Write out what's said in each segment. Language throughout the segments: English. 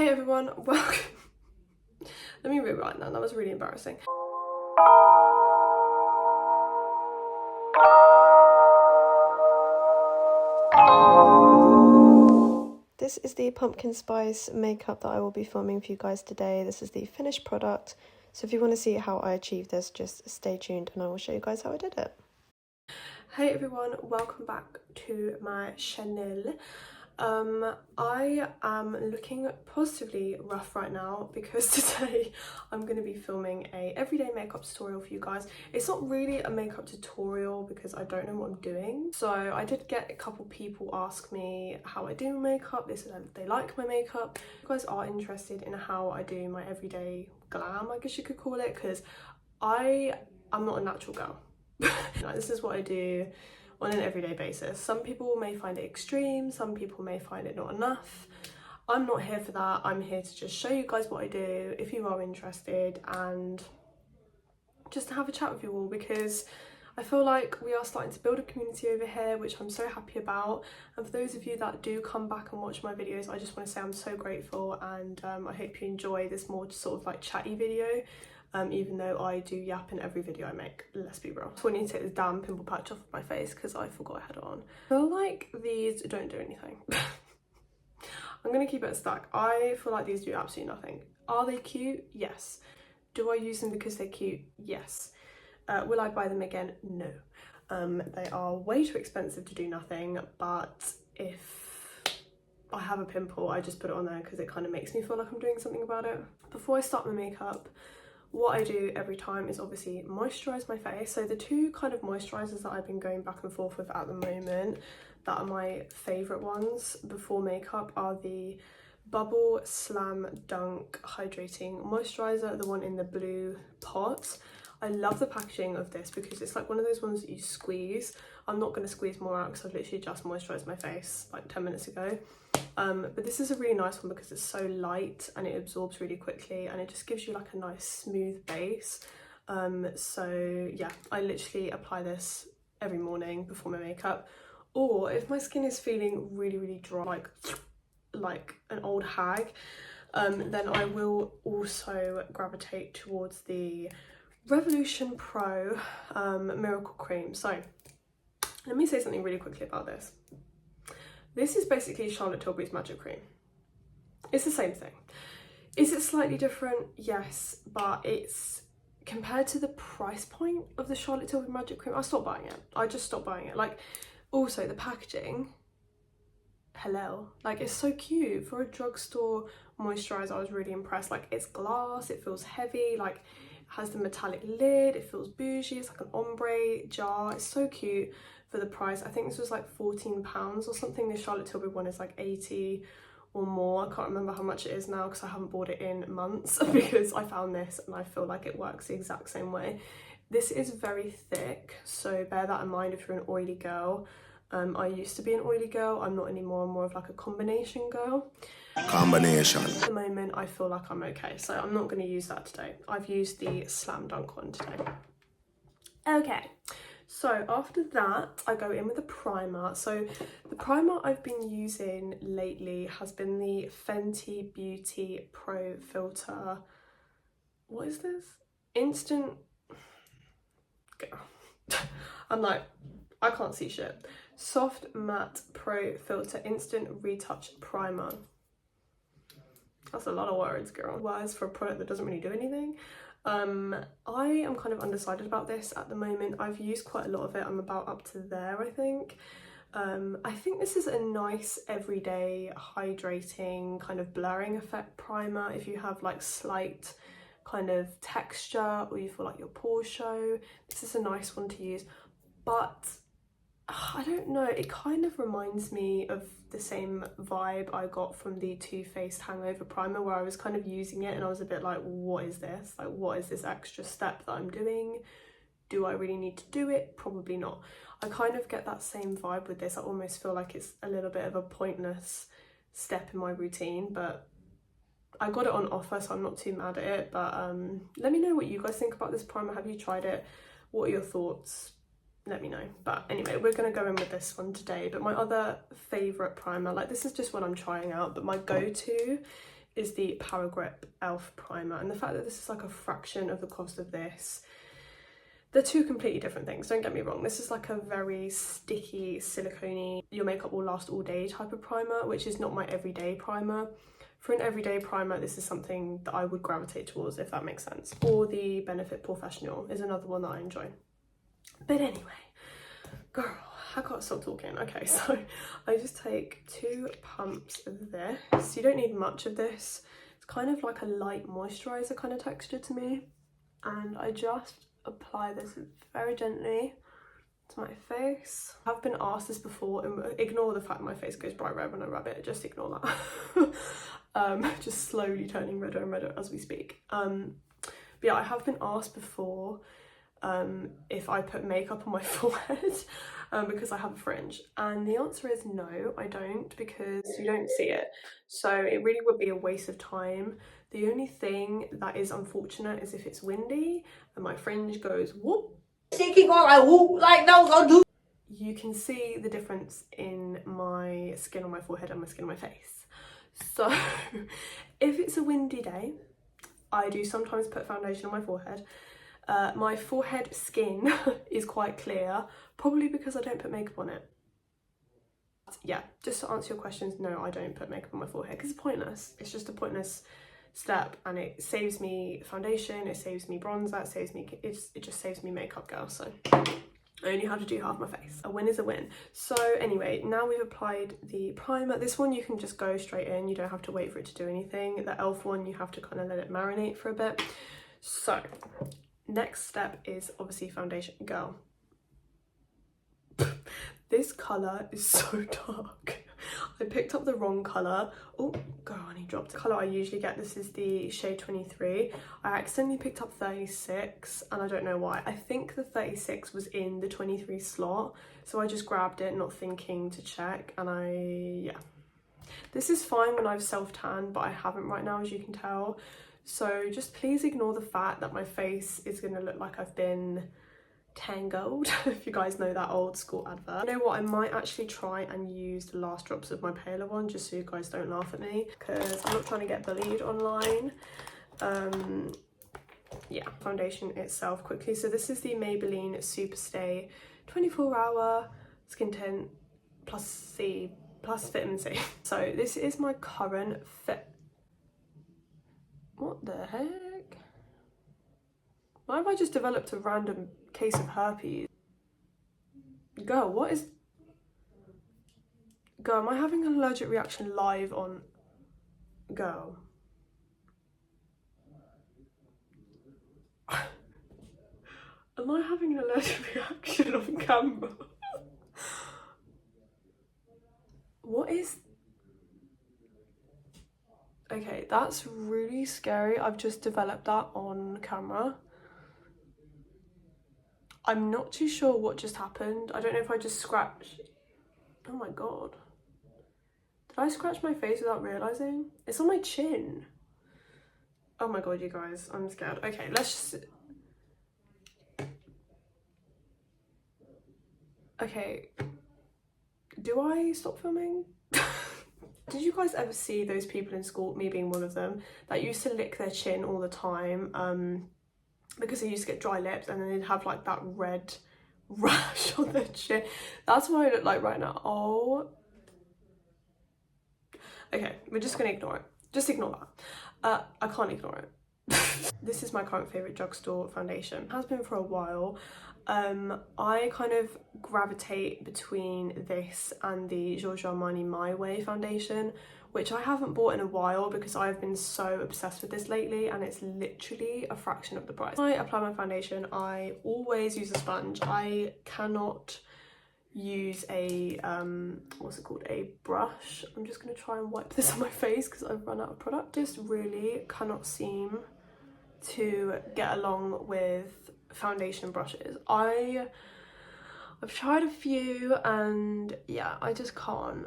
Hey everyone, welcome. Let me rewrite that was really embarrassing. This is the pumpkin spice makeup that I will be filming for you guys today. This is the finished product. So if you want to see how I achieved this, just stay tuned and I will show you guys how I did it. Hey everyone, welcome back to my channel. I am looking positively rough right now because today I'm going to be filming a everyday makeup tutorial for you guys. It's not really a makeup tutorial because I don't know what I'm doing. So I did get a couple people ask me how I do my makeup. They said they like my makeup. If you guys are interested in how I do my everyday glam, I guess you could call it, because I'm not a natural girl. Like, this is what I do on an everyday basis. Some people may find it extreme, some people may find it not enough. I'm not here for that. I'm here to just show you guys what I do if you are interested, and just to have a chat with you all, because I feel like we are starting to build a community over here, which I'm so happy about. And for those of you that do come back and watch my videos, I just want to say I'm so grateful, and I hope you enjoy this more sort of like chatty video. Even though I do yap in every video I make, let's be real. So I need to take this damn pimple patch off of my face because I forgot I had it on. I feel like these don't do anything. I'm gonna keep it a stack. I feel like these do absolutely nothing. Are they cute? Yes. Do I use them because they're cute? Yes. Will I buy them again? No. They are way too expensive to do nothing, but if I have a pimple, I just put it on there because it kind of makes me feel like I'm doing something about it. Before I start my makeup, what I do every time is obviously moisturise my face. So the two kind of moisturisers that I've been going back and forth with at the moment that are my favourite ones before makeup are the Bubble Slam Dunk Hydrating Moisturiser, the one in the blue pot. I love the packaging of this because it's like one of those ones that you squeeze. I'm not going to squeeze more out because I've literally just moisturised my face like 10 minutes ago. But this is a really nice one because it's so light and it absorbs really quickly and it just gives you like a nice smooth base. So yeah, I literally apply this every morning before my makeup. Or if my skin is feeling really dry, like an old hag, then I will also gravitate towards the Revolution Pro Miracle Cream. So let me say something really quickly about this. This is basically Charlotte Tilbury's Magic Cream. It's the same thing. Is it slightly different? Yes, but it's compared to the price point of the Charlotte Tilbury Magic Cream, I stopped buying it. I just stopped buying it. Like, also the packaging, hello, like it's so cute. For a drugstore moisturiser, I was really impressed. Like, it's glass, it feels heavy, like it has the metallic lid, it feels bougie, it's like an ombre jar, it's so cute. For the price, I think this was like £14 or something. The Charlotte Tilbury one is like 80 or more. I can't remember how much it is now because I haven't bought it in months because I found this and I feel like it works the exact same way. This is very thick, so bear that in mind if you're an oily girl. I used to be an oily girl, I'm not anymore. I'm more of like a combination girl. Combination. At the moment, I feel like I'm okay, so I'm not going to use that today. I've used the Slam Dunk one today. Okay. So after that, I go in with a primer. So the primer I've been using lately has been the Fenty Beauty Pro Filter. What is this? Instant... I'm like, I can't see shit. Soft Matte Pro Filter Instant Retouch Primer. That's a lot of words, girl. Words for a product that doesn't really do anything. I am kind of undecided about this at the moment. I've used quite a lot of it. I'm about up to there, I think. I think this is a nice everyday hydrating kind of blurring effect primer if you have like slight kind of texture or you feel like your pores show. This is a nice one to use, but I don't know, it kind of reminds me of the same vibe I got from the Too Faced Hangover Primer, where I was kind of using it and I was a bit like, what is this? Like, what is this extra step that I'm doing? Do I really need to do it? Probably not. I kind of get that same vibe with this. I almost feel like it's a little bit of a pointless step in my routine, but I got it on offer, so I'm not too mad at it. But let me know what you guys think about this primer. Have you tried it? What are your thoughts? Let me know. But anyway, we're going to go in with this one today. But my other favourite primer, like this is just what I'm trying out, but my go-to is the Power Grip Elf primer, and the fact that this is like a fraction of the cost of this, they're two completely different things, don't get me wrong. This is like a very sticky, silicone-y, your makeup will last all day type of primer, which is not my everyday primer. For an everyday primer, this is something that I would gravitate towards, if that makes sense. Or the Benefit Professional is another one that I enjoy. But anyway, girl, I gotta stop talking. Okay, so I just take 2 pumps of this. You don't need much of this. It's kind of like a light moisturizer kind of texture to me. And I just apply this very gently to my face. I've been asked this before, and ignore the fact my face goes bright red when I rub it, just ignore that. Just slowly turning redder and redder as we speak. But yeah, I have been asked before if I put makeup on my forehead because I have a fringe, and the answer is no, I don't, because you don't see it, so it really would be a waste of time. The only thing that is unfortunate is if it's windy and my fringe goes whoop. You can see the difference in my skin on my forehead and my skin on my face. So if it's a windy day, I do sometimes put foundation on my forehead. My forehead skin is quite clear, probably because I don't put makeup on it. Yeah, just to answer your questions, no, I don't put makeup on my forehead because it's pointless. It's just a pointless step, and it saves me foundation, it saves me bronzer, it just saves me makeup, girl. So I only have to do half my face. A win is a win. So anyway, now we've applied the primer. This one you can just go straight in, you don't have to wait for it to do anything. The e.l.f. one, you have to kind of let it marinate for a bit. So next step is obviously foundation. Girl, this colour is so dark. I picked up the wrong colour. Oh, girl, I dropped the colour I usually get. This is the shade 23. I accidentally picked up 36, and I don't know why. I think the 36 was in the 23 slot, so I just grabbed it, not thinking to check, and yeah. This is fine when I've self-tanned, but I haven't right now, as you can tell. So just please ignore the fact that my face is going to look like I've been tangled, if you guys know that old school advert. You know what, I might actually try and use the last drops of my paler one, just so you guys don't laugh at me, because I'm not trying to get bullied online. Yeah, foundation itself quickly. So this is the Maybelline Superstay 24-hour skin tint plus vitamin C. So this is my current fit. What the heck? Why have I just developed a random case of herpes? Girl, what is... Girl, am I having an allergic reaction live on... Girl. Am I having an allergic reaction on camera? What is... Okay, that's really scary. I've just developed that on camera. I'm not too sure what just happened. I don't know if I just scratched. Oh my god. Did I scratch my face without realising? It's on my chin. Oh my god, you guys, I'm scared. Okay, let's just... Okay. Do I stop filming? Did you guys ever see those people in school, me being one of them, that used to lick their chin all the time because they used to get dry lips, and then they'd have like that red rash on their chin? That's what I look like right now. Oh. Okay, we're just gonna ignore it. Just ignore that. I can't ignore it. This is my current favourite drugstore foundation. It has been for a while. I kind of gravitate between this and the Giorgio Armani My Way foundation, which I haven't bought in a while because I've been so obsessed with this lately, and it's literally a fraction of the price. When I apply my foundation, I always use a sponge. I cannot use a what's it called, a brush. I'm just going to try and wipe this on my face because I've run out of product. Just really cannot seem to get along with foundation brushes. I've tried a few, and yeah, I just can't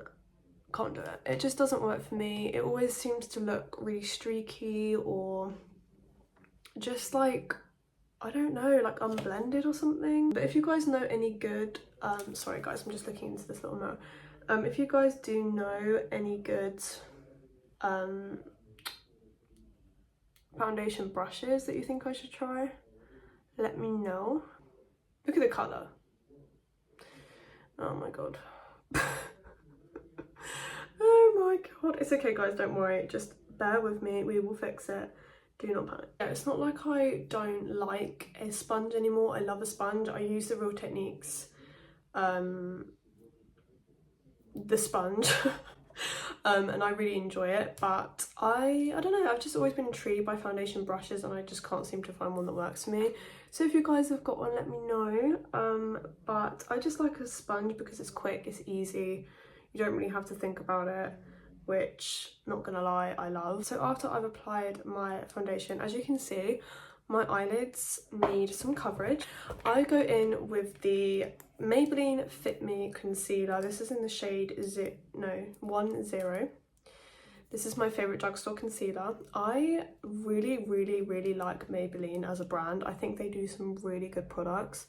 do it. It just doesn't work for me. It always seems to look really streaky, or just like, I don't know, like unblended or something. But if you guys know any good sorry guys, I'm just looking into this little note. If you guys do know any good foundation brushes that you think I should try, let me know. Look at the colour. Oh my god. Oh my god. It's okay guys, don't worry, just bear with me, we will fix it. Do not panic. Yeah, it's not like I don't like a sponge anymore. I love a sponge. I use the Real Techniques the sponge and I really enjoy it, but I don't know, I've just always been intrigued by foundation brushes and I just can't seem to find one that works for me. So if you guys have got one, let me know. But I just like a sponge because it's quick, it's easy, you don't really have to think about it, which, not gonna lie, I love. So after I've applied my foundation, as you can see, my eyelids need some coverage. I go in with the Maybelline Fit Me concealer. This is in the shade 10. This is my favourite drugstore concealer. I really like Maybelline as a brand. I think they do some really good products.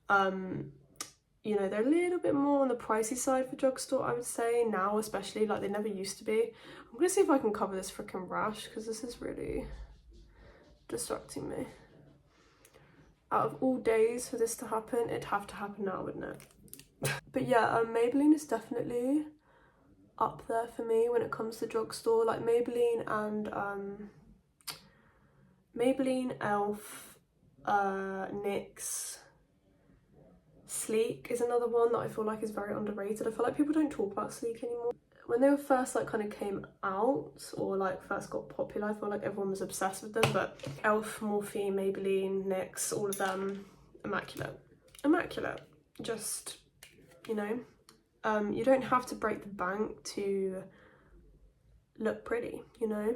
You know, they're a little bit more on the pricey side for drugstore, I would say, now especially, like they never used to be. I'm gonna see if I can cover this freaking rash because this is really distracting me. Out of all days for this to happen, it'd have to happen now, wouldn't it? But yeah, Maybelline is definitely up there for me when it comes to drugstore. Like Maybelline and Maybelline, Elf, NYX, Sleek is another one that I feel like is very underrated. I feel like people don't talk about Sleek anymore. When they were first like kind of came out or like first got popular, I feel like everyone was obsessed with them, but Elf, Morphe, Maybelline, NYX, all of them, immaculate. Just, you know, you don't have to break the bank to look pretty, you know.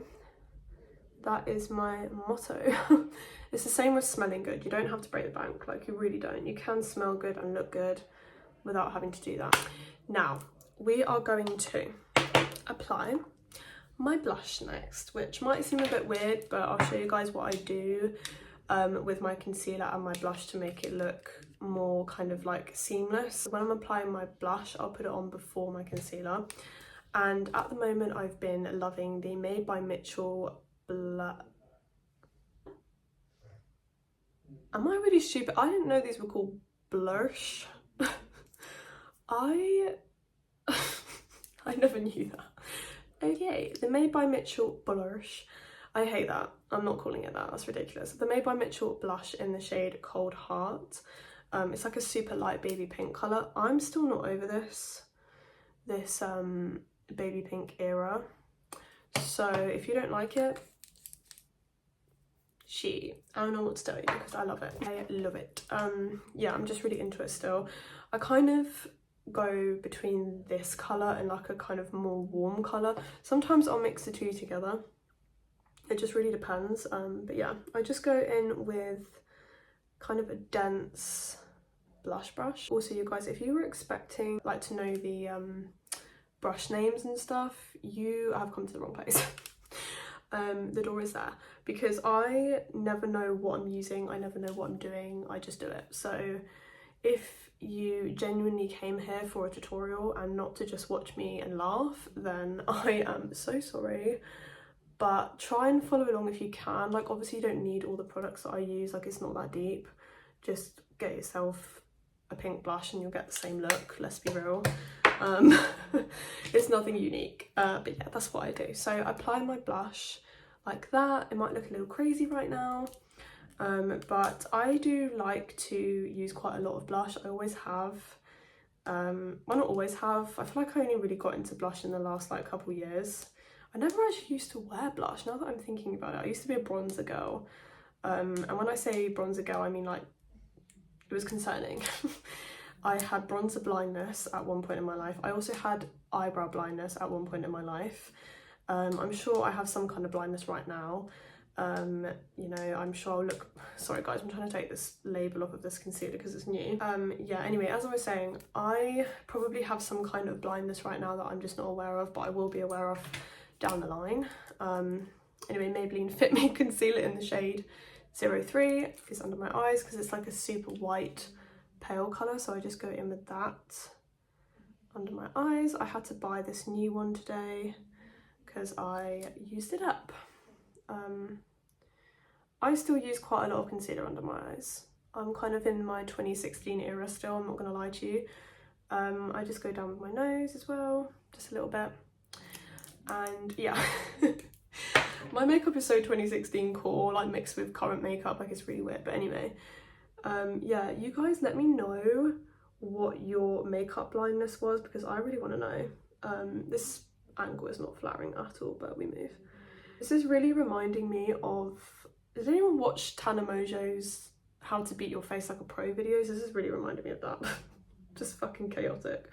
That is my motto. It's the same with smelling good. You don't have to break the bank, like you really don't. You can smell good and look good without having to do that. Now, we are going to apply my blush next, which might seem a bit weird, but I'll show you guys what I do with my concealer and my blush to make it look more kind of like seamless. When I'm applying my blush, I'll put it on before my concealer. And at the moment, I've been loving the Made by Mitchel Am I really stupid? I didn't know these were called Blursh. I never knew that. Okay, the Made by Mitchel Blursh. I hate that. I'm not calling it that. That's ridiculous. The Made by Mitchel blush in the shade Cold Heart. It's like a super light baby pink colour. I'm still not over this baby pink era. So if you don't like it, I don't know what to tell you because I love it. I love it. Yeah, I'm just really into it still. I kind of go between this colour and like a kind of more warm colour. Sometimes I'll mix the two together. It just really depends. But yeah, I just go in with kind of a dense blush brush. Also, you guys, if you were expecting like to know the brush names and stuff, you have come to the wrong place. The door is there because I never know what I'm using, I never know what I'm doing, I just do it. So if you genuinely came here for a tutorial and not to just watch me and laugh, then I am so sorry, but try and follow along if you can. Like obviously you don't need all the products that I use, like it's not that deep. Just get yourself a pink blush and you'll get the same look, let's be real. It's nothing unique, but yeah, that's what I do. So I apply my blush like that. It might look a little crazy right now, but I do like to use quite a lot of blush. I always have. Well, not always have. I feel like I only really got into blush in the last like couple years. I never actually used to wear blush, now that I'm thinking about it. I used to be a bronzer girl, and when I say bronzer girl, I mean like it was concerning. I had bronzer blindness at one point in my life. I also had eyebrow blindness at one point in my life. I'm sure I have some kind of blindness right now. You know, I'm sure I'll look... Sorry guys, I'm trying to take this label off of this concealer because it's new. Yeah, anyway, as I was saying, I probably have some kind of blindness right now that I'm just not aware of, but I will be aware of down the line. Anyway, Maybelline Fit Me concealer in the shade 03 is under my eyes because it's like a super white pale colour, so I just go in with that under my eyes. I had to buy this new one today because I used it up. I still use quite a lot of concealer under my eyes. I'm kind of in my 2016 era still, I'm not gonna lie to you. I just go down with my nose as well, just a little bit. And yeah, my makeup is so 2016 core, like mixed with current makeup, like it's really weird. But anyway, yeah, you guys let me know what your makeup blindness was, because I really want to know. This angle is not flattering at all, but we move. This is really reminding me of, did anyone watch Tana Mojo's How to Beat Your Face Like a Pro videos? This is really reminding me of that. Just fucking chaotic.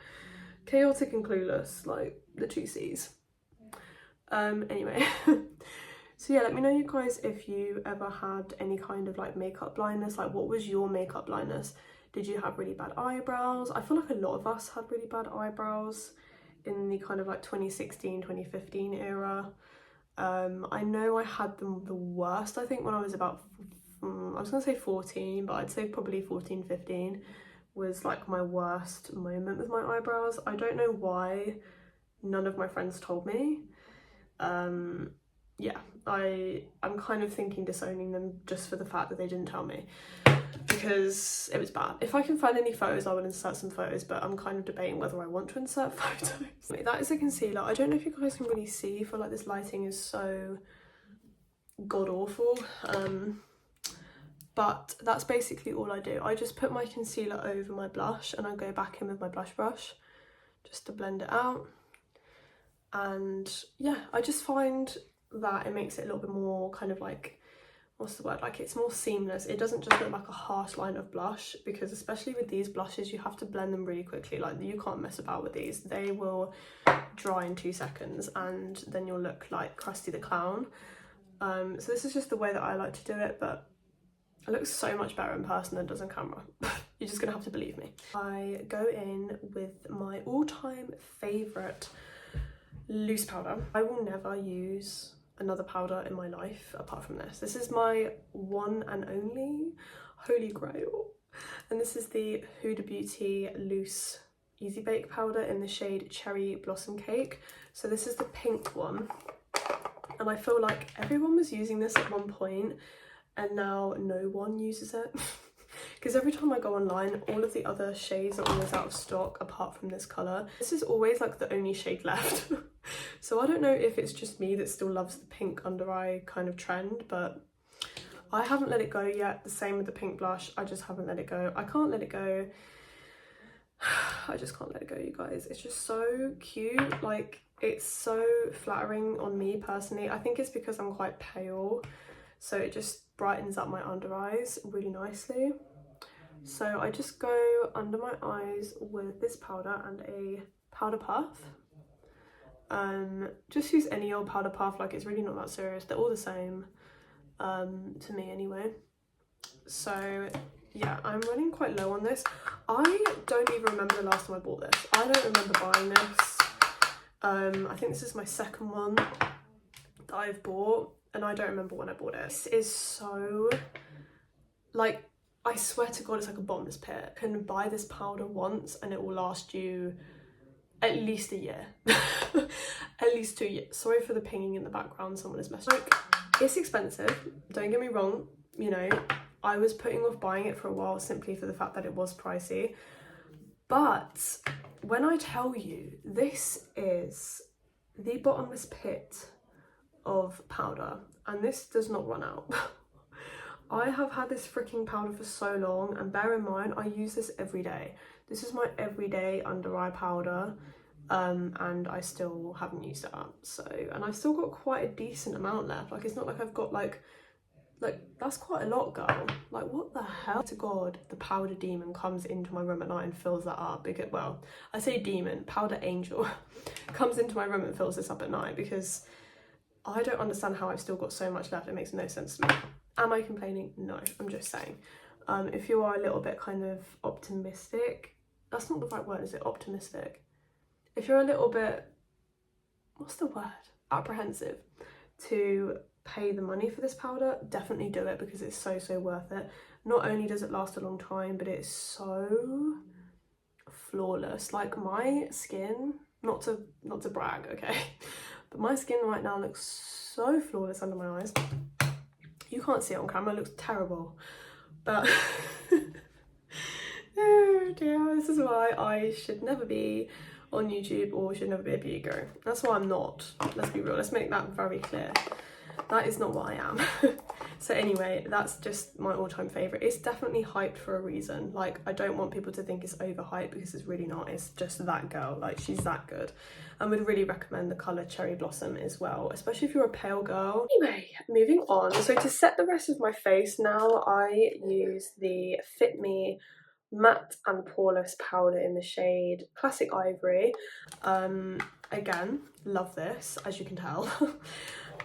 Chaotic and clueless, like the two C's. Anyway, so yeah, let me know you guys if you ever had any kind of like makeup blindness. Like, what was your makeup blindness? Did you have really bad eyebrows? I feel like a lot of us had really bad eyebrows in the kind of like 2016, 2015 era. I know I had them the worst, I think, when I was about, I was gonna say 14, but I'd say probably 14, 15 was like my worst moment with my eyebrows. I don't know why none of my friends told me. Yeah, I'm kind of thinking disowning them just for the fact that they didn't tell me, because it was bad. If I can find any photos, I will insert some photos, but I'm kind of debating whether I want to insert photos. That is a concealer. I don't know if you guys can really see, I feel like this lighting is so god awful. But that's basically all I do. I just put my concealer over my blush and I go back in with my blush brush just to blend it out. And yeah, I just find that it makes it a little bit more kind of like, what's the word, like it's more seamless. It doesn't just look like a harsh line of blush, because especially with these blushes you have to blend them really quickly. Like, you can't mess about with these, they will dry in 2 seconds and then you'll look like Krusty the Clown. So this is just the way that I like to do it, but it looks so much better in person than it does on camera. You're just gonna have to believe me. I go in with my all-time favourite loose powder. I will never use another powder in my life apart from this. This is my one and only holy grail. And this is the Huda Beauty Loose Easy Bake Powder in the shade Cherry Blossom Cake. So this is the pink one. And I feel like everyone was using this at one point and now no one uses it. Because every time I go online, all of the other shades are always out of stock apart from this colour. This is always like the only shade left. So I don't know if it's just me that still loves the pink under eye kind of trend, but I haven't let it go yet. The same with the pink blush, I just haven't let it go. I can't let it go. I just can't let it go, you guys. It's just so cute. Like, it's so flattering on me personally. I think it's because I'm quite pale, so it just brightens up my under eyes really nicely. So I just go under my eyes with this powder and a powder puff. Just use any old powder puff, like it's really not that serious. They're all the same, to me anyway. So yeah, I'm running quite low on this. I don't even remember the last time I bought this. I don't remember buying this. I think this is my second one that I've bought, and I don't remember when I bought it. This is so, like, I swear to God, it's like a bottomless pit. You can buy this powder once and it will last you at least a year. At least 2 years. Sorry for the pinging in the background, someone is messaging. Like, it's expensive, don't get me wrong, you know, I was putting off buying it for a while simply for the fact that it was pricey. But when I tell you, this is the bottomless pit of powder, and this does not run out. I have had this freaking powder for so long, and bear in mind, I use this every day. This is my everyday under eye powder, and I still haven't used it up. So, and I've still got quite a decent amount left. Like, it's not like I've got like that's quite a lot, girl. Like, what the hell? To God, the powder demon comes into my room at night and fills that up. Because, well, I say demon, powder angel comes into my room and fills this up at night, because I don't understand how I've still got so much left. It makes no sense to me. Am I complaining? No, I'm just saying. If you are a little bit kind of optimistic, that's not the right word, is it? Optimistic. If you're a little bit, what's the word? Apprehensive to pay the money for this powder, definitely do it, because it's so worth it. Not only does it last a long time, but it's so flawless. Like, my skin, not to brag, okay, but my skin right now looks so flawless under my eyes. You can't see it on camera, it looks terrible. But oh dear, this is why I should never be on YouTube or should never be a beauty guru. That's why I'm not. Let's be real, let's make that very clear. That is not what I am. So anyway, that's just my all-time favourite. It's definitely hyped for a reason. Like, I don't want people to think it's overhyped because it's really not. It's just that girl. Like, she's that good. I would really recommend the colour Cherry Blossom as well, especially if you're a pale girl. Anyway, moving on. So to set the rest of my face now, I use the Fit Me Matte and Poreless powder in the shade Classic Ivory. Again, love this, as you can tell.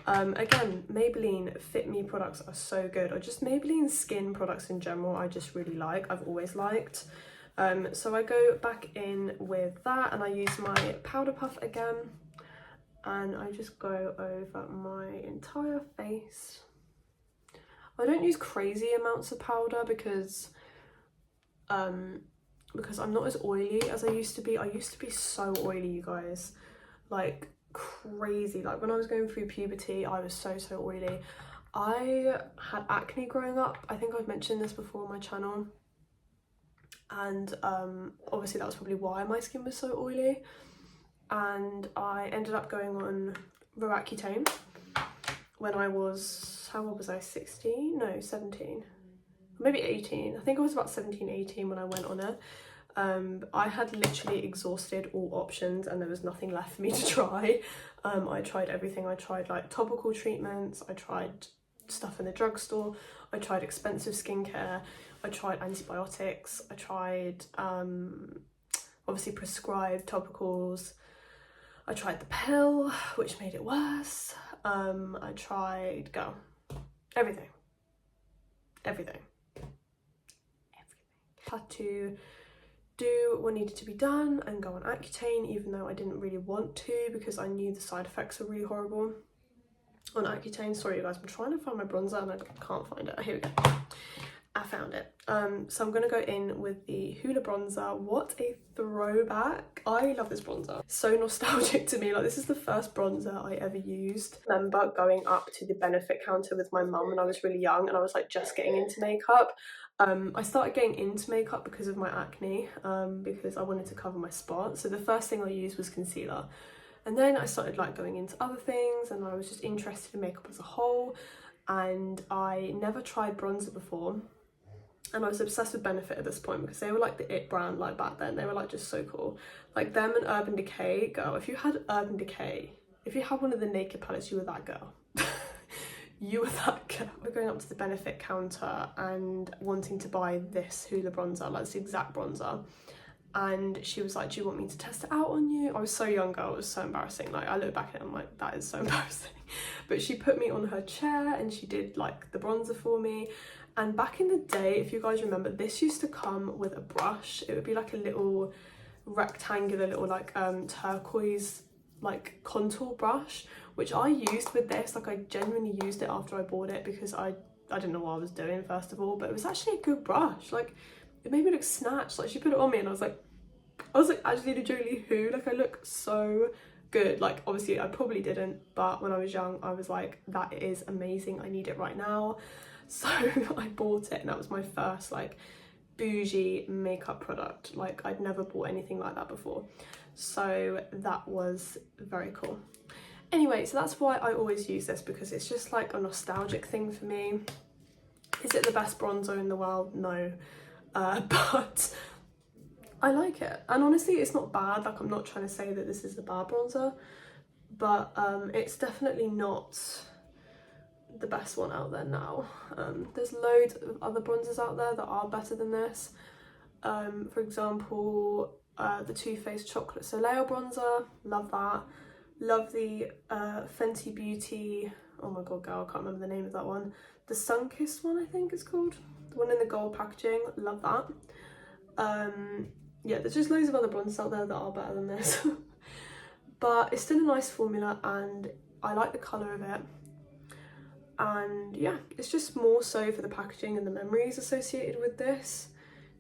Again, Maybelline Fit Me products are so good, or just Maybelline skin products in general I just really like, I've always liked. So I go back in with that and I use my powder puff again and I just go over my entire face. I don't use crazy amounts of powder because I'm not as oily as I used to be. I used to be so oily, you guys, like crazy. Like when I was going through puberty, I was so oily. I had acne growing up. I think I've mentioned this before on my channel, and obviously that was probably why my skin was so oily, and I ended up going on Roaccutane when I was, how old was I, 16? No, 17, maybe 18. I think I was about 17, 18 when I went on it. I had literally exhausted all options and there was nothing left for me to try. I tried everything. I tried like topical treatments, I tried stuff in the drugstore, I tried expensive skincare, I tried antibiotics, I tried obviously prescribed topicals, I tried the pill, which made it worse. I tried, everything. Had to do what needed to be done and go on Accutane, even though I didn't really want to because I knew the side effects were really horrible on Accutane. Sorry you guys, I'm trying to find my bronzer and I can't find it. Here we go, I found it. So I'm gonna go in with the Hoola bronzer. What a throwback. I love this bronzer, so nostalgic to me. Like, this is the first bronzer I ever used. I remember going up to the benefit counter with my mum when I was really young and I was like just getting into makeup. I started getting into makeup because of my acne, because I wanted to cover my spots. So the first thing I used was concealer. And then I started like going into other things and I was just interested in makeup as a whole. And I never tried bronzer before. And I was obsessed with Benefit at this point because they were like the it brand, like back then. They were like just so cool. Like them and Urban Decay, girl, if you had Urban Decay, if you had one of the naked palettes, you were that girl. You were that girl. We're going up to the Benefit counter and wanting to buy this Hoola bronzer, like this exact bronzer. And she was like, do you want me to test it out on you? I was so young, girl, it was so embarrassing. Like, I look back at it, I'm like, that is so embarrassing. But she put me on her chair and she did like the bronzer for me. And back in the day, if you guys remember, this used to come with a brush. It would be like a little rectangular little like turquoise like contour brush, which I used with this. Like, I genuinely used it after I bought it because I didn't know what I was doing, first of all, but it was actually a good brush. Like, it made me look snatched. Like, she put it on me and I was like Angelina Jolie who? Like, I look so good. Like, obviously I probably didn't, but when I was young I was like, that is amazing, I need it right now. So I bought it and that was my first like bougie makeup product. Like, I'd never bought anything like that before, so that was very cool. Anyway, so that's why I always use this, because it's just like a nostalgic thing for me. Is it the best bronzer in the world? No, but I like it, and honestly it's not bad. Like, I'm not trying to say that this is a bad bronzer, but it's definitely not the best one out there now. There's loads of other bronzers out there that are better than this. For example, the Too Faced Chocolate Soleil bronzer, love that. Love the Fenty Beauty, oh my god girl, I can't remember the name of that one. The Sunkissed one, I think it's called. The one in the gold packaging, love that. Yeah, there's just loads of other bronzers out there that are better than this. But it's still a nice formula and I like the colour of it. And yeah, it's just more so for the packaging and the memories associated with this.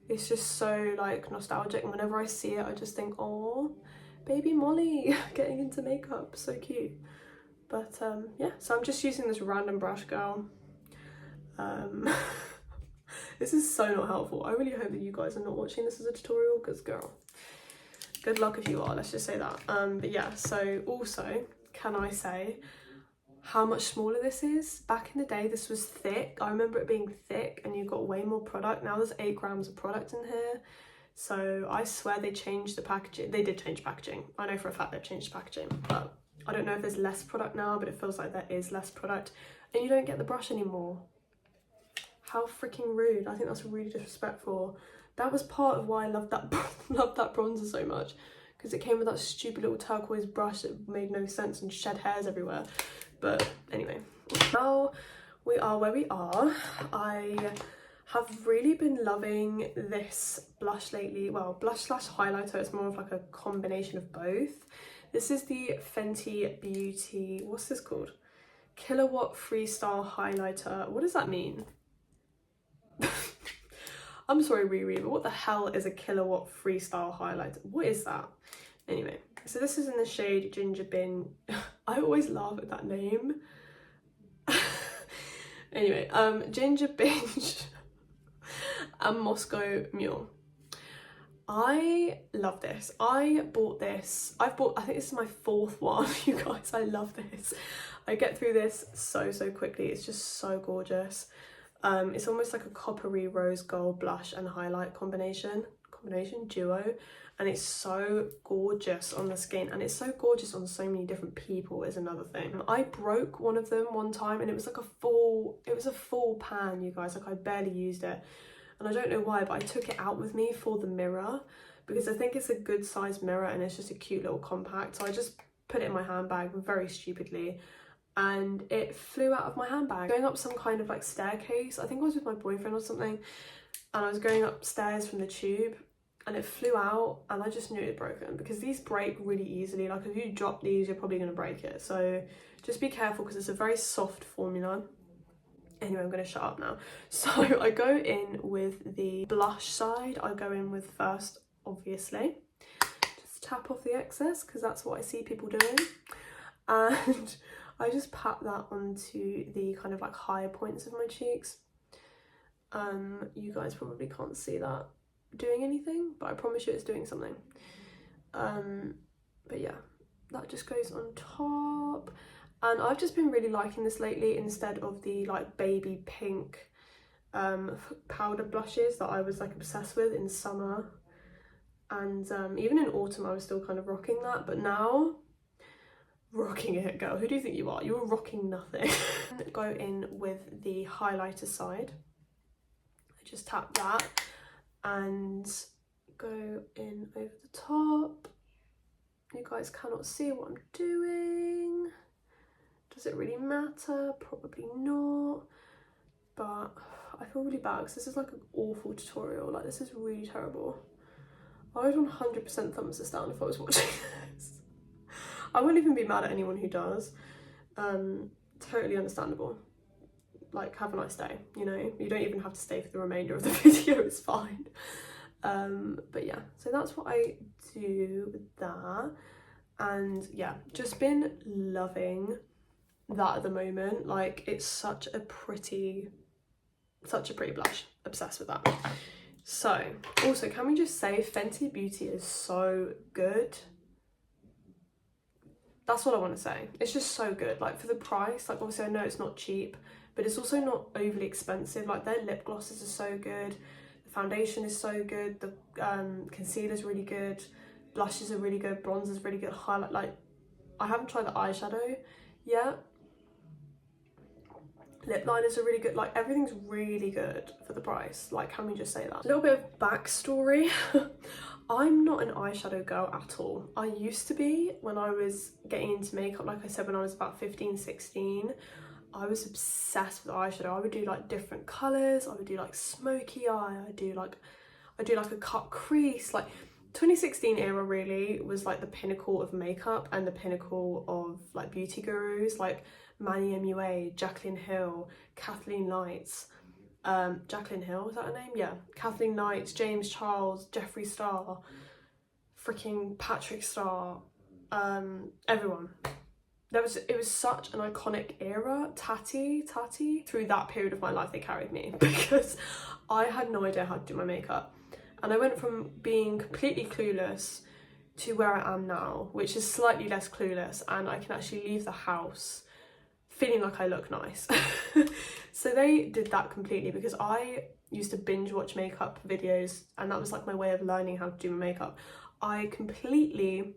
It's just so like nostalgic, and whenever I see it I just think, oh, baby Molly getting into makeup, so cute. But yeah, so I'm just using this random brush, girl. This is so not helpful. I really hope that you guys are not watching this as a tutorial, because girl, good luck if you are, let's just say that. But yeah, so also, can I say how much smaller this is? Back in the day, this was thick. I remember it being thick and you got way more product. Now there's 8 grams of product in here. So I swear they changed the packaging. They did change packaging. I know for a fact they've changed packaging, but I don't know if there's less product now, but it feels like there is less product. And you don't get the brush anymore. How freaking rude. I think that's really disrespectful. That was part of why I loved that bronzer so much, because it came with that stupid little turquoise brush that made no sense and shed hairs everywhere. But anyway, now we are where we are. I have really been loving this blush lately. Well, blush slash highlighter, it's more of like a combination of both. This is the Fenty Beauty, what's this called? Kilowatt Freestyle Highlighter. What does that mean? I'm sorry, Riri, but what the hell is a Kilowatt Freestyle Highlighter? What is that? Anyway, so this is in the shade Ginger Bin. I always laugh at that name. Anyway, Ginger Binge and Moscow Mule. I love this. I bought this. I think this is my 4th one, you guys. I love this. I get through this so quickly. It's just so gorgeous. It's almost like a coppery rose gold blush and highlight combination duo, and it's so gorgeous on the skin, and it's so gorgeous on so many different people is another thing. I broke one of them one time and it was like a full pan, you guys. Like, I barely used it, and I don't know why, but I took it out with me for the mirror because I think it's a good size mirror and it's just a cute little compact. So I just put it in my handbag very stupidly, and it flew out of my handbag. Going up some kind of like staircase, I think I was with my boyfriend or something, and I was going upstairs from the tube and it flew out, and I just knew it had broken, because these break really easily. Like, if you drop these, you're probably going to break it. So just be careful, because it's a very soft formula. Anyway, I'm going to shut up now. So I go in with the blush side. I go in with first, obviously. Just tap off the excess, because that's what I see people doing. And I just pat that onto the kind of like higher points of my cheeks. You guys probably can't see that doing anything, but I promise you it's doing something. But yeah, that just goes on top. And I've just been really liking this lately, instead of the like baby pink powder blushes that I was like obsessed with in summer, and even in autumn I was still kind of rocking that, but now rocking it, girl. Who do you think you are? You're rocking nothing. Go in with the highlighter side. I just tap that and go in over the top. You guys cannot see what I'm doing. Does it really matter? Probably not. But I feel really bad because this is like an awful tutorial. Like, this is really terrible. I would 100% thumbs this down if I was watching this. I won't even be mad at anyone who does. Totally understandable. Like, have a nice day, you know? You don't even have to stay for the remainder of the video, it's fine. But yeah, so that's what I do with that. And yeah, just been loving that at the moment. Like, it's such a pretty blush. Obsessed with that. So, also, can we just say Fenty Beauty is so good? That's what I want to say. It's just so good. Like, for the price, like, obviously I know it's not cheap, but it's also not overly expensive. Like, their lip glosses are so good, the foundation is so good, the concealer's really good, blushes are really good, bronzer's really good, highlight, like, I haven't tried the eyeshadow yet. Lip liners are really good. Like, everything's really good for the price. Like, can we just say that? A little bit of backstory. I'm not an eyeshadow girl at all. I used to be when I was getting into makeup. Like I said, when I was about 15, 16, I was obsessed with eyeshadow. I would do like different colours. I would do like smoky eye. I do like a cut crease. Like, 2016 era really was like the pinnacle of makeup and the pinnacle of like beauty gurus, like Manny MUA, Jaclyn Hill, Kathleen Lights. Jaclyn Hill, is that her name? Yeah. Kathleen Lights, James Charles, Jeffree Star, freaking Patrick Star, everyone. it was such an iconic era, tatty, through that period of my life they carried me, because I had no idea how to do my makeup, and I went from being completely clueless to where I am now, which is slightly less clueless, and I can actually leave the house feeling like I look nice. So they did that completely, because I used to binge watch makeup videos, and that was like my way of learning how to do my makeup. I completely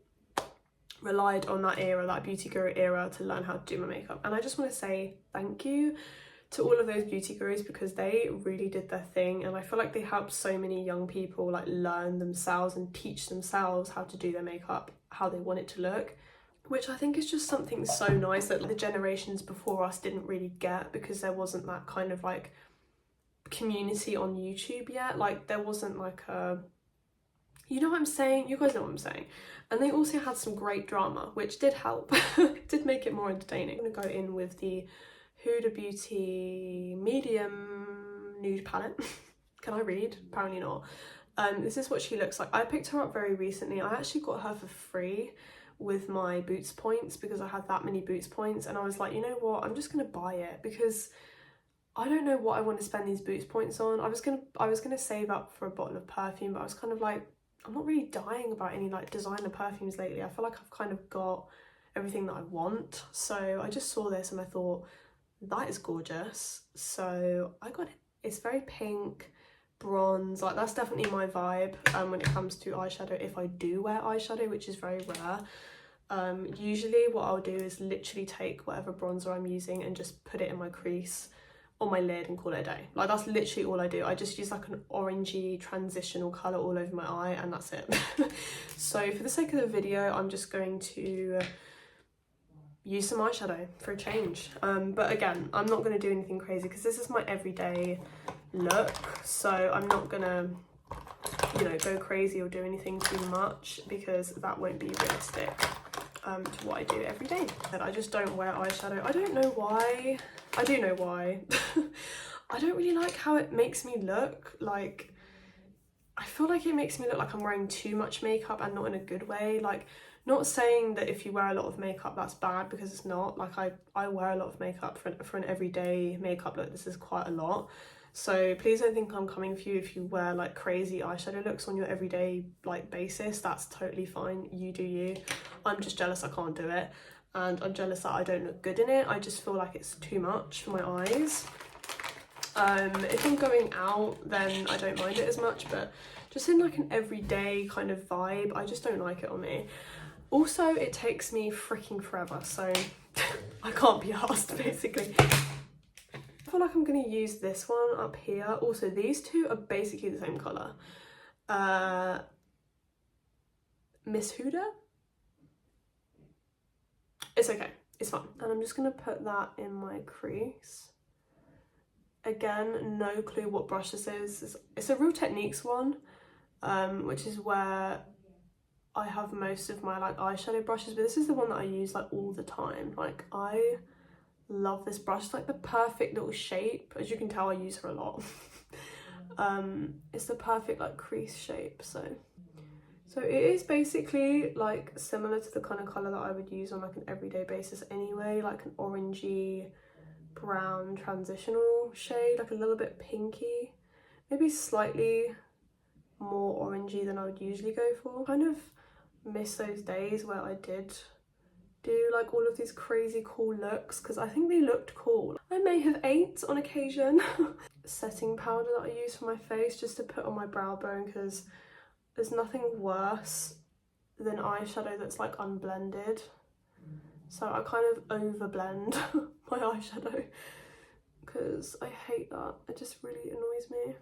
relied on that era, that beauty guru era, to learn how to do my makeup, and I just want to say thank you to all of those beauty gurus, because they really did their thing, and I feel like they helped so many young people like learn themselves and teach themselves how to do their makeup how they want it to look, which I think is just something so nice that the generations before us didn't really get, because there wasn't that kind of like community on YouTube yet. Like there wasn't like a, you know what I'm saying? You guys know what I'm saying. And they also had some great drama, which did help. Did make it more entertaining. I'm gonna go in with the Huda Beauty medium nude palette. Can I read? Apparently not. This is what she looks like. I picked her up very recently. I actually got her for free with my Boots points, because I had that many Boots points, and I was like, you know what, I'm just gonna buy it, because I don't know what I want to spend these Boots points on. I was gonna save up for a bottle of perfume, but I was kind of like, I'm not really dying about any like designer perfumes lately. I feel like I've kind of got everything that I want. So I just saw this and I thought, that is gorgeous. So I got it. It's very pink, bronze, like that's definitely my vibe when it comes to eyeshadow, if I do wear eyeshadow, which is very rare. Usually what I'll do is literally take whatever bronzer I'm using and just put it in my crease on my lid and call it a day. Like that's literally all I do. I just use like an orangey transitional colour all over my eye, and that's it. So for the sake of the video, I'm just going to use some eyeshadow for a change. But again, I'm not going to do anything crazy, because this is my everyday look, so I'm not gonna, you know, go crazy or do anything too much, because that won't be realistic to what I do every day. But I just don't wear eyeshadow. I don't know why. I do know why. I don't really like how it makes me look. Like, I feel like it makes me look like I'm wearing too much makeup, and not in a good way. Like, not saying that if you wear a lot of makeup that's bad, because it's not. Like I wear a lot of makeup for an everyday makeup look. This is quite a lot. So please don't think I'm coming for you if you wear like crazy eyeshadow looks on your everyday like basis. That's totally fine. You do you. I'm just jealous I can't do it, and I'm jealous that I don't look good in it. I just feel like it's too much for my eyes. If I'm going out, then I don't mind it as much, but just in like an everyday kind of vibe, I just don't like it on me. Also, it takes me freaking forever, so I can't be arsed basically. I feel like I'm going to use this one up here. Also, these two are basically the same colour. Miss Huda? It's okay, it's fine. And I'm just going to put that in my crease. Again, no clue what brush this is. It's a Real Techniques one, which is where I have most of my like eyeshadow brushes, but this is the one that I use like all the time. Like I love this brush. It's like the perfect little shape. As you can tell, I use her a lot. It's the perfect like crease shape. So it is basically like similar to the kind of colour that I would use on like an everyday basis anyway, like an orangey brown transitional shade, like a little bit pinky, maybe slightly more orangey than I would usually go for. Kind of miss those days where I did do like all of these crazy cool looks, because I think they looked cool. I may have ate on occasion. Setting powder that I use for my face just to put on my brow bone, because there's nothing worse than eyeshadow that's like unblended. So I kind of overblend my eyeshadow, because I hate that. It just really annoys me.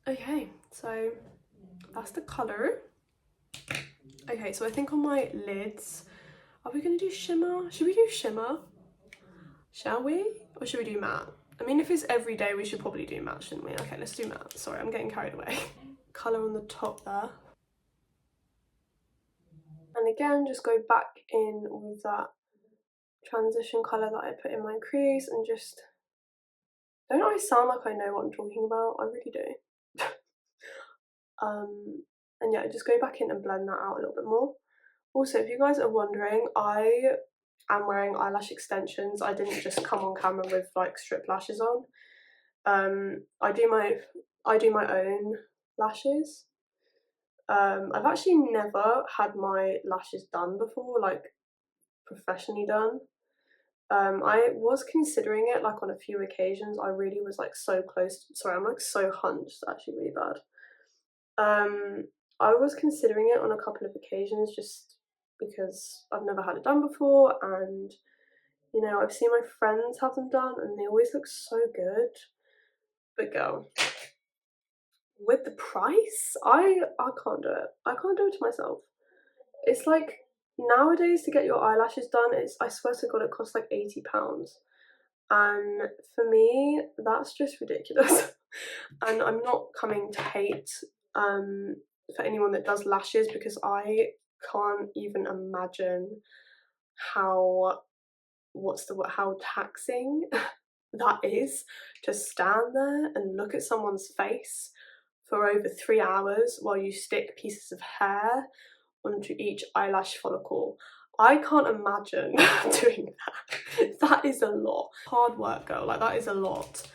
Okay, so that's the colour. Okay, so I think on my lids, are we going to do shimmer? Should we do shimmer? Shall we? Or should we do matte? I mean, if it's every day, we should probably do matte, shouldn't we? Okay, let's do matte. Sorry, I'm getting carried away. Colour on the top there. And again, just go back in with that transition colour that I put in my crease, and just... Don't I sound like I know what I'm talking about? I really do. And yeah, just go back in and blend that out a little bit more. Also, if you guys are wondering, I am wearing eyelash extensions. I didn't just come on camera with like strip lashes on. I do my own lashes. I've actually never had my lashes done before, like professionally done. I was considering it like on a few occasions. I really was like so close. Sorry, I'm like so hunched, it's actually really bad. I was considering it on a couple of occasions just because I've never had it done before, and you know, I've seen my friends have them done and they always look so good. But girl, with the price, I can't do it. I can't do it to myself. It's like nowadays to get your eyelashes done, I swear to God, it costs like £80. And for me, that's just ridiculous. And I'm not coming to hate for anyone that does lashes, because I can't even imagine how taxing that is to stand there and look at someone's face for over 3 hours while you stick pieces of hair onto each eyelash follicle. I can't imagine doing that. That is a lot. Hard work, girl, like that is a lot.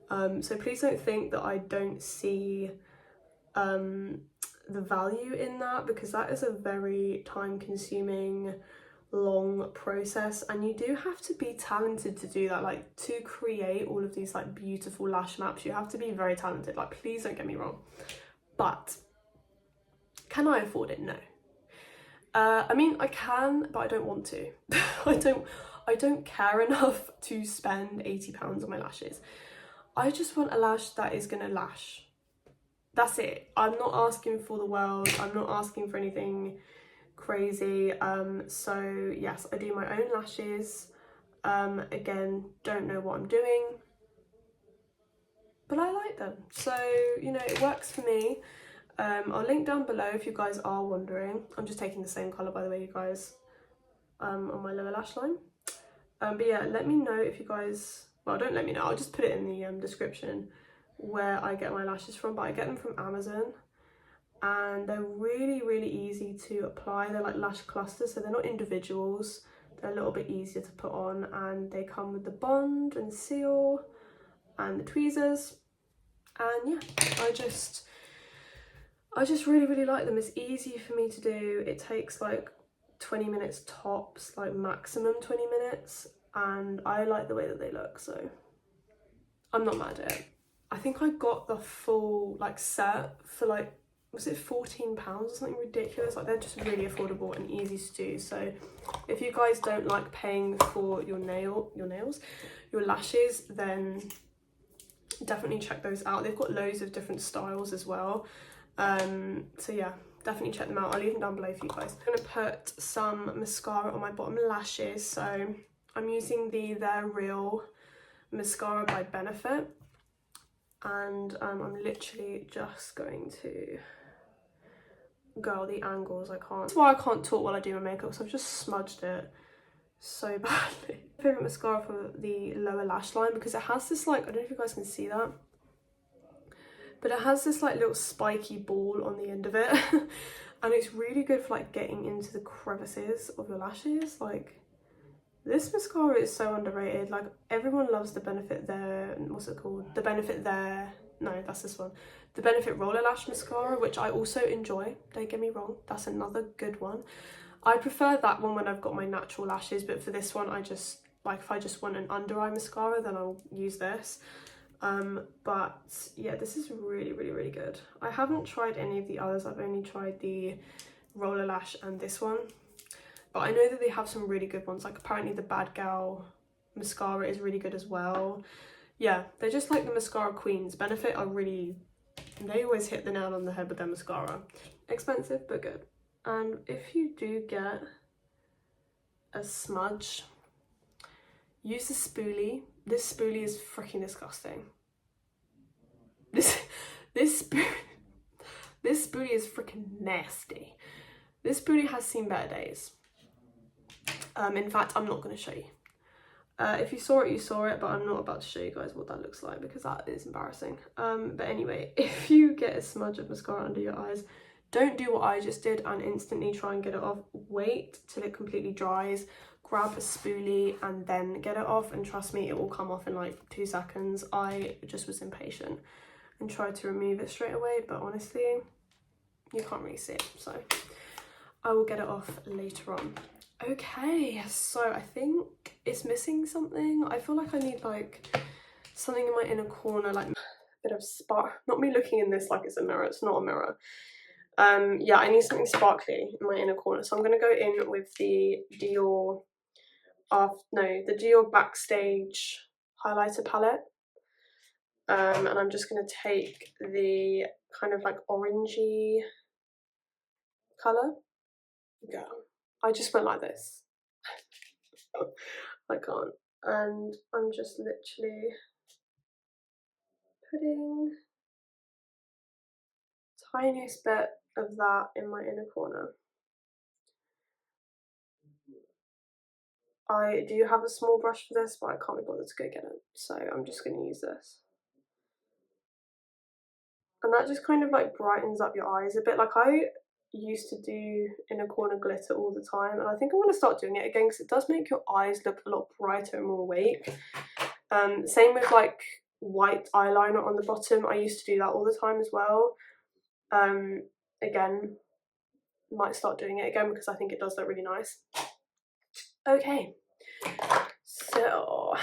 So please don't think that I don't see the value in that, because that is a very time-consuming, long process, and you do have to be talented to do that. Like, to create all of these like beautiful lash maps, you have to be very talented. Like, please don't get me wrong. But can I afford it? No. I mean, I can, but I don't want to. I don't care enough to spend £80 on my lashes. I just want a lash that is gonna lash. That's it. I'm not asking for the world. I'm not asking for anything crazy. So yes, I do my own lashes. Again, don't know what I'm doing, but I like them. So, you know, it works for me. I'll link down below if you guys are wondering. I'm just taking the same colour, by the way, you guys, on my lower lash line. But yeah, let me know if you guys, well, don't let me know, I'll just put it in the description where I get my lashes from, but I get them from Amazon, and they're really easy to apply. They're like lash clusters, so they're not individuals. They're a little bit easier to put on, and they come with the bond and seal and the tweezers. And yeah, I just really like them. It's easy for me to do. It takes like 20 minutes tops, like maximum 20 minutes, and I like the way that they look, so I'm not mad at it. I think I got the full like set for like, was it £14 or something ridiculous? Like, they're just really affordable and easy to do. So if you guys don't like paying for your lashes, then definitely check those out. They've got loads of different styles as well. So yeah, definitely check them out. I'll leave them down below for you guys. I'm gonna put some mascara on my bottom lashes. So I'm using the They're Real mascara by Benefit, and I'm literally just going to, girl, the angles, I can't. That's why I can't talk while I do my makeup, so I've just smudged it so badly. My favourite mascara for the lower lash line, because it has this like, I don't know if you guys can see that, but it has this like little spiky ball on the end of it. And it's really good for like getting into the crevices of your lashes. Like, this mascara is so underrated. Like, everyone loves the Benefit There, what's it called? The Benefit There, no, that's this one. The Benefit Roller Lash Mascara, which I also enjoy, don't get me wrong, that's another good one. I prefer that one when I've got my natural lashes, but for this one, I just, like, if I just want an under eye mascara, then I'll use this. But yeah, this is really good. I haven't tried any of the others. I've only tried the Roller Lash and this one. But I know that they have some really good ones. Like, apparently the Bad Gal mascara is really good as well. Yeah, they're just like the mascara queens. Benefit are really, they always hit the nail on the head with their mascara. Expensive, but good. And if you do get a smudge, use the spoolie. This spoolie is freaking disgusting. This spoolie is freaking nasty. This spoolie has seen better days. In fact, I'm not going to show you. If you saw it, you saw it, but I'm not about to show you guys what that looks like, because that is embarrassing. But anyway, if you get a smudge of mascara under your eyes, don't do what I just did and instantly try and get it off. Wait till it completely dries grab a spoolie and then get it off, and trust me, it will come off in like 2 seconds. I just was impatient and tried to remove it straight away, but honestly, you can't really see it, so I will get it off later on. Okay, so I think it's missing something. I feel like I need like something in my inner corner, like a bit of spark. Not me looking in this like it's a mirror, it's not a mirror. Yeah, I need something sparkly in my inner corner, so I'm gonna go in with the Dior the Dior Backstage highlighter palette. And I'm just gonna take the kind of like orangey colour. Go. I just went like this. I can't. And I'm just literally putting the tiniest bit of that in my inner corner. I do have a small brush for this, but I can't be bothered to go get it, so I'm just going to use this. And that just kind of like brightens up your eyes a bit. Like I used to do inner corner glitter all the time, and I think I want to start doing it again because it does make your eyes look a lot brighter and more awake. Same with like white eyeliner on the bottom. I used to do that all the time as well. Again, might start doing it again because I think it does look really nice. Okay, so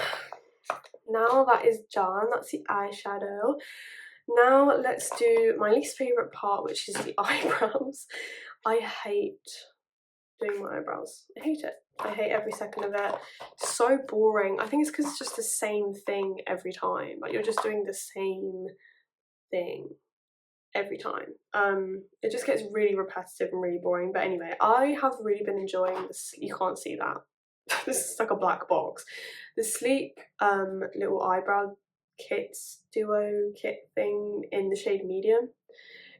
now that is done, that's the eyeshadow. Now let's do my least favourite part, which is the eyebrows. I hate doing my eyebrows. I hate it. I hate every second of it. It's so boring. I think it's because it's just the same thing every time. Like you're just doing the same thing every time. It just gets really repetitive and really boring. But anyway, I have really been enjoying this. You can't see that. This is like a black box. The Sleek little eyebrow duo kit thing in the shade medium.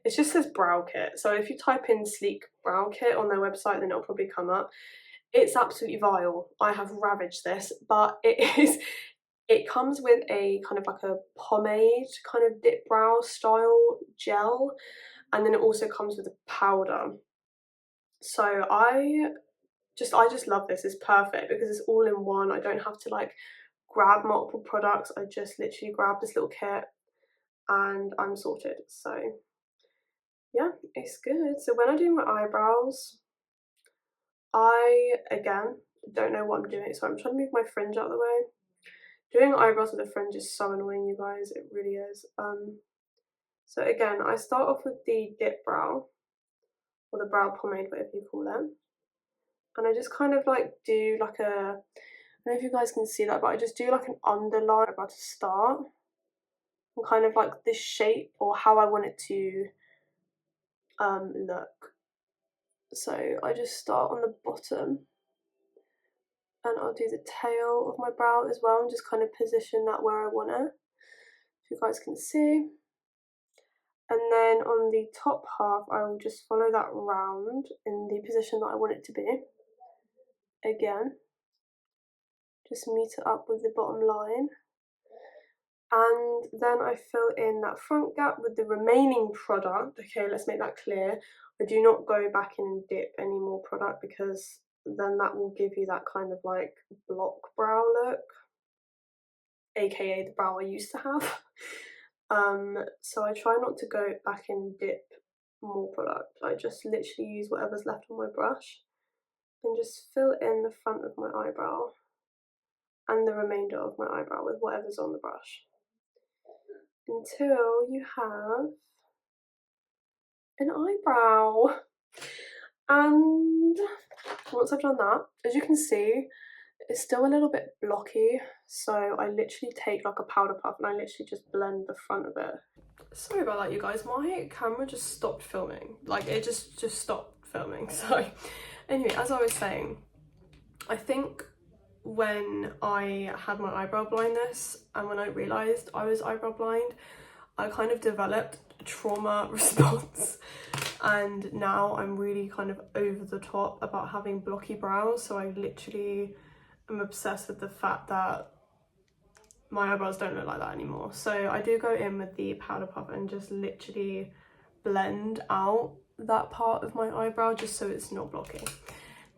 It's just this brow kit, so if you type in Sleek brow kit on their website, then it'll probably come up. It's absolutely vile. I have ravaged this, but it comes with a kind of like a pomade kind of dip brow style gel, and then it also comes with a powder. So I just love this. It's perfect because it's all in one. I don't have to like grab multiple products. I just literally grab this little kit and I'm sorted. So yeah, it's good. So when I do my eyebrows, I again don't know what I'm doing, so I'm trying to move my fringe out of the way. Doing eyebrows with a fringe is so annoying, you guys. It really is. So again, I start off with the dip brow, or the brow pomade, whatever you call it, and I just kind of like do like a, I don't know if you guys can see that, but I just do like an underline about to start, and kind of like this shape or how I want it to look. So I just start on the bottom, and I'll do the tail of my brow as well, and just kind of position that where I want it, if you guys can see. And then on the top half, I will just follow that round in the position that I want it to be. Again, just meet it up with the bottom line. And then I fill in that front gap with the remaining product. Okay, let's make that clear. I do not go back in and dip any more product, because then that will give you that kind of like block brow look, aka the brow I used to have. So I try not to go back and dip more product. I just literally use whatever's left on my brush and just fill in the front of my eyebrow and the remainder of my eyebrow with whatever's on the brush, until you have an eyebrow. And once I've done that, as you can see, it's still a little bit blocky, so I literally take like a powder puff and I literally just blend the front of it. Sorry about that, you guys, my camera just stopped filming. Like it just stopped filming. So anyway, as I was saying, I think when I had my eyebrow blindness and when I realised I was eyebrow blind, I kind of developed a trauma response, and now I'm really kind of over the top about having blocky brows. So I literally am obsessed with the fact that my eyebrows don't look like that anymore. So I do go in with the powder puff and just literally blend out that part of my eyebrow just so it's not blocky.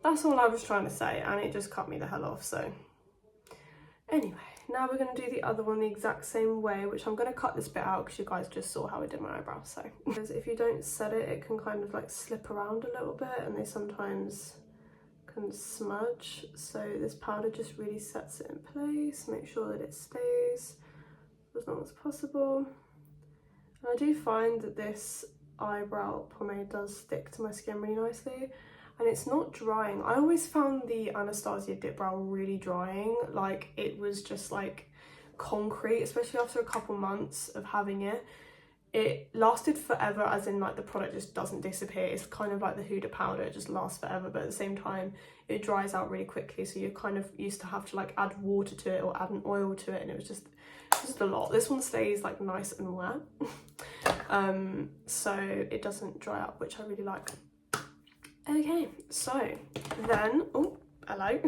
that's all I was trying to say, and it just cut me the hell off. So anyway, now we're going to do the other one the exact same way, which I'm going to cut this bit out because you guys just saw how I did my eyebrows. So because if you don't set it, it can kind of like slip around a little bit, and they sometimes can smudge. So this powder just really sets it in place, make sure that it stays for as long as possible. And I do find that this eyebrow pomade does stick to my skin really nicely, and it's not drying. I always found the Anastasia Dip Brow really drying, like it was just like concrete, especially after a couple months of having it. It lasted forever, as in like the product just doesn't disappear. It's kind of like the Huda powder, it just lasts forever, but at the same time it dries out really quickly, so you kind of used to have to like add water to it or add an oil to it, and it was just a lot. This one stays like nice and wet, so it doesn't dry out, which I really like. Okay, so then, oh hello,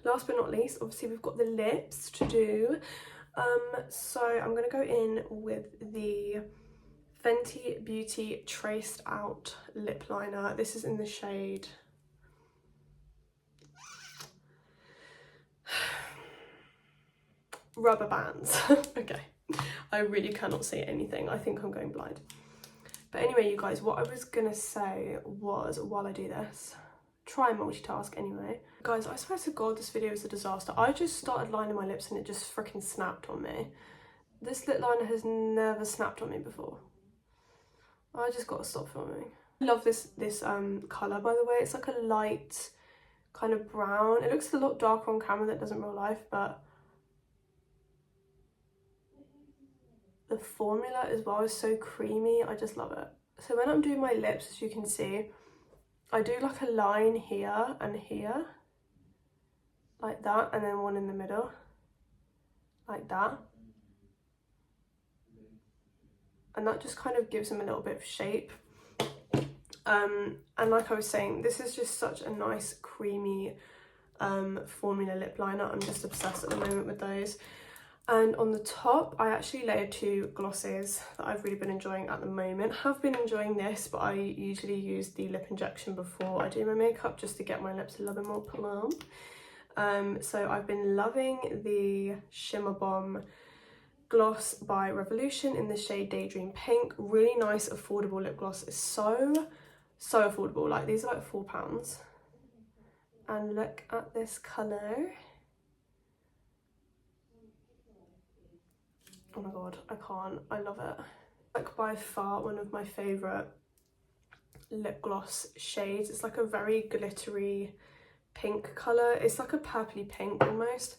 last but not least, obviously we've got the lips to do. So I'm going to go in with the Fenty Beauty Traced Out Lip Liner. This is in the shade Rubber Bands. Okay, I really cannot see anything. I think I'm going blind. But anyway, you guys, what I was gonna say was, while I do this, try and multitask anyway. Guys, I swear to God, this video is a disaster. I just started lining my lips and it just freaking snapped on me. This lip liner has never snapped on me before. I just gotta stop filming. I love this colour, by the way. It's like a light kind of brown. It looks a lot darker on camera than it does in real life, but the formula as well is so creamy. I just love it. So when I'm doing my lips, as you can see, I do like a line here and here, like that, and then one in the middle, like that. And that just kind of gives them a little bit of shape. And like I was saying, this is just such a nice creamy formula lip liner. I'm just obsessed at the moment with those. And on the top, I actually layered two glosses that I've really been enjoying at the moment. Have been enjoying this, but I usually use the lip injection before I do my makeup, just to get my lips a little bit more plump. So I've been loving the Shimmer Bomb gloss by Revolution in the shade Daydream Pink. Really nice, affordable lip gloss. It's so affordable. Like, these are like £4. And look at this colour. Oh my God, I can't. I love it. Like, by far one of my favourite lip gloss shades. It's like a very glittery pink colour. It's like a purpley pink almost.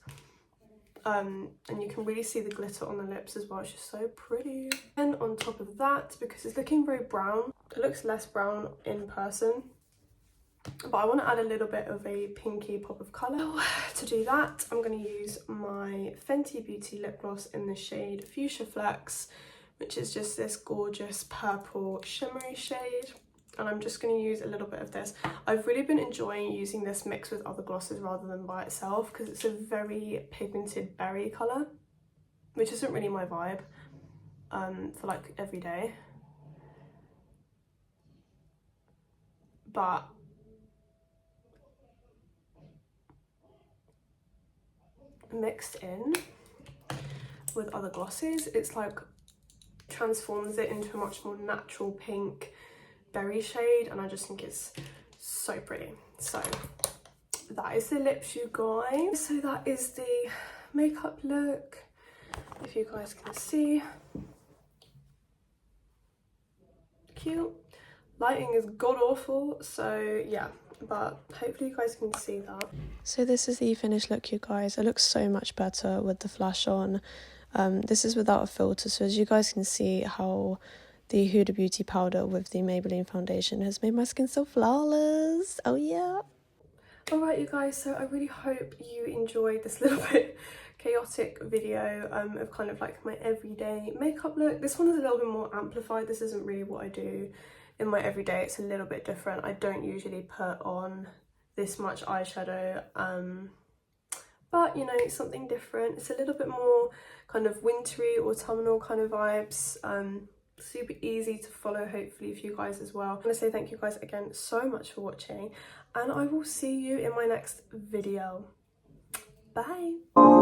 And you can really see the glitter on the lips as well. It's just so pretty. And on top of that, because it's looking very brown, it looks less brown in person, but I want to add a little bit of a pinky pop of colour. To do that, I'm going to use my Fenty Beauty lip gloss in the shade Fuchsia Flex, which is just this gorgeous purple shimmery shade. And I'm just going to use a little bit of this. I've really been enjoying using this mixed with other glosses rather than by itself, because it's a very pigmented berry colour, which isn't really my vibe for like every day. But mixed in with other glosses, it's like transforms it into a much more natural pink berry shade, and I just think it's so pretty. So that is the lips, you guys. So that is the makeup look, if you guys can see. Cute. Lighting is god awful, so yeah, but hopefully you guys can see that. So this is the finished look, you guys. It looks so much better with the flash on. This is without a filter, so as you guys can see how the Huda Beauty powder with the Maybelline foundation has made my skin so flawless. Oh yeah. Alright, you guys, so I really hope you enjoyed this little bit chaotic video of kind of like my everyday makeup look. This one is a little bit more amplified. This isn't really what I do in my everyday. It's a little bit different. I don't usually put on this much eyeshadow, but you know, it's something different. It's a little bit more kind of wintry, autumnal kind of vibes. super easy to follow, hopefully for you guys as well. I want to say thank you guys again so much for watching, and I will see you in my next video. Bye.